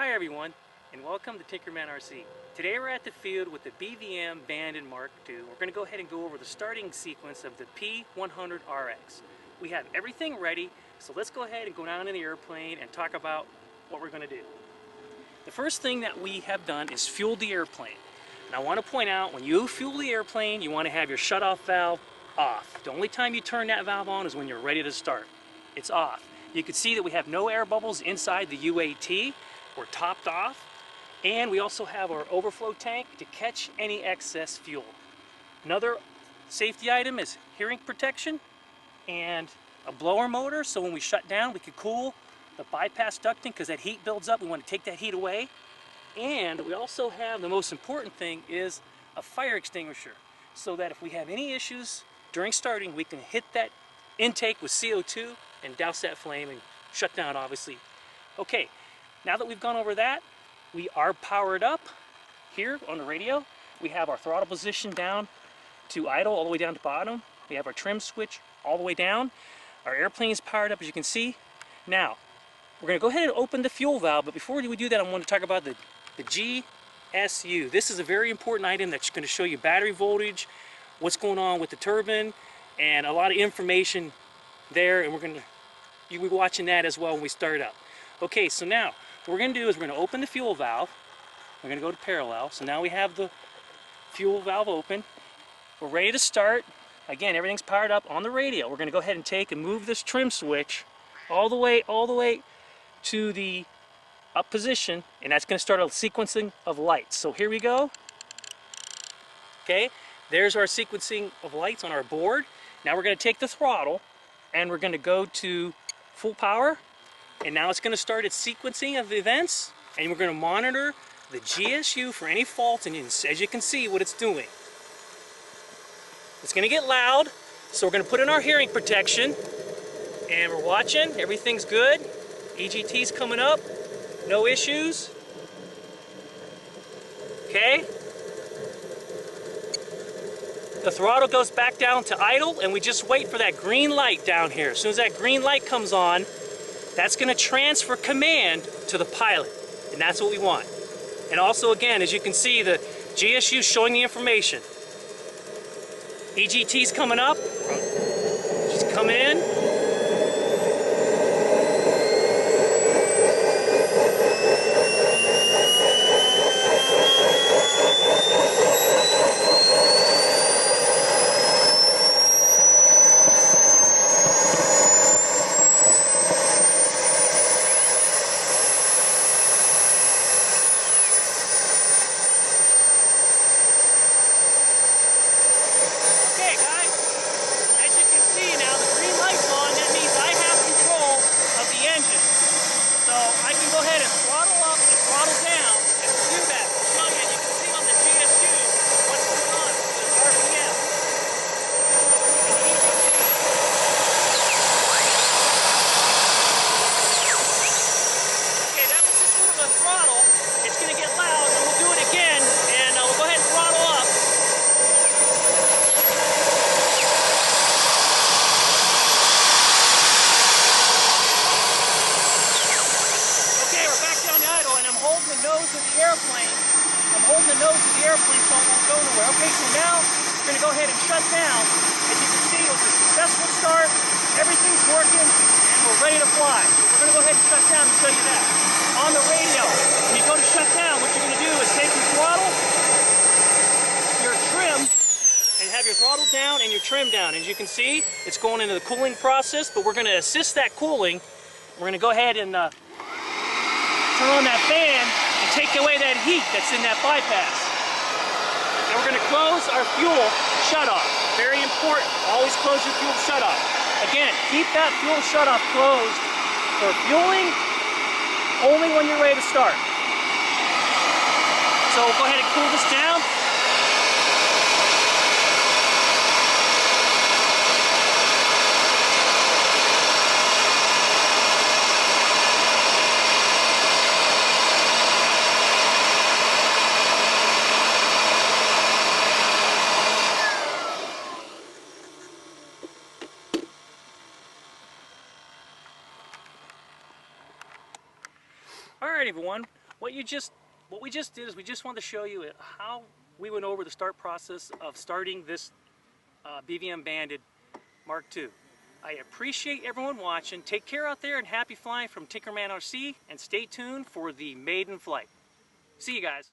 Hi everyone, and welcome to TinkerManRC. Today we're at the field with the BVM Bandit Mk II. We're going to go ahead and go over the starting sequence of the P-100RX. We have everything ready, so let's go ahead and go down in the airplane and talk about what we're going to do. The first thing that we have done is fuel the airplane. And I want to point out, when you fuel the airplane, you want to have your shutoff valve off. The only time you turn that valve on is when you're ready to start. It's off. You can see that we have no air bubbles inside the UAT. We're topped off, and we also have our overflow tank to catch any excess fuel. Another safety item is hearing protection and a blower motor, so when we shut down we can cool the bypass ducting, because that heat builds up. We want to take that heat away. And we also have, the most important thing is a fire extinguisher, so that if we have any issues during starting, we can hit that intake with CO2 and douse that flame and shut down, obviously. Okay, now that we've gone over that, we are powered up here on the radio. We have our throttle position down to idle, all the way down to bottom. We have our trim switch all the way down. Our airplane is powered up, as you can see. Now, we're going to go ahead and open the fuel valve, but before we do that, I want to talk about the GSU. This is a very important item that's going to show you battery voltage, what's going on with the turbine, and a lot of information there, and you'll be watching that as well when we start up. Okay, so now what we're going to do is we're going to open the fuel valve. We're going to go to parallel. So now we have the fuel valve open. We're ready to start. Again, everything's powered up on the radio. We're going to go ahead and take and move this trim switch all the way to the up position, and that's going to start a sequencing of lights. So here we go. Okay, there's our sequencing of lights on our board. Now we're going to take the throttle and we're going to go to full power, and now it's going to start its sequencing of events, and we're going to monitor the GSU for any faults, and as you can see what it's doing. It's going to get loud, so we're going to put in our hearing protection, and we're watching. Everything's good. EGT's coming up, no issues. Okay, the throttle goes back down to idle, and we just wait for that green light down here. As soon as that green light comes on, that's going to transfer command to the pilot, and that's what we want. And also, again, as you can see, the GSU showing the information. EGT's coming up, just coming in. I'm holding the nose of the airplane so it won't go nowhere. Okay, so now we're going to go ahead and shut down. As you can see, it was a successful start. Everything's working, and we're ready to fly. We're going to go ahead and shut down and show you that. On the radio, when you go to shut down, what you're going to do is take your throttle, your trim, and have your throttle down and your trim down. As you can see, it's going into the cooling process, but we're going to assist that cooling. We're going to go ahead and turn on that fan and take away that heat that's in that bypass. And we're going to close our fuel shutoff. Very important. Always close your fuel shutoff. Again, keep that fuel shutoff closed for fueling only when you're ready to start. So we'll go ahead and cool this down. Alright everyone, what we just did is we just wanted to show you how we went over the start process of starting this BVM Bandit Mark II. I appreciate everyone watching. Take care out there and happy flying from TinkerManRC, and stay tuned for the maiden flight. See you guys.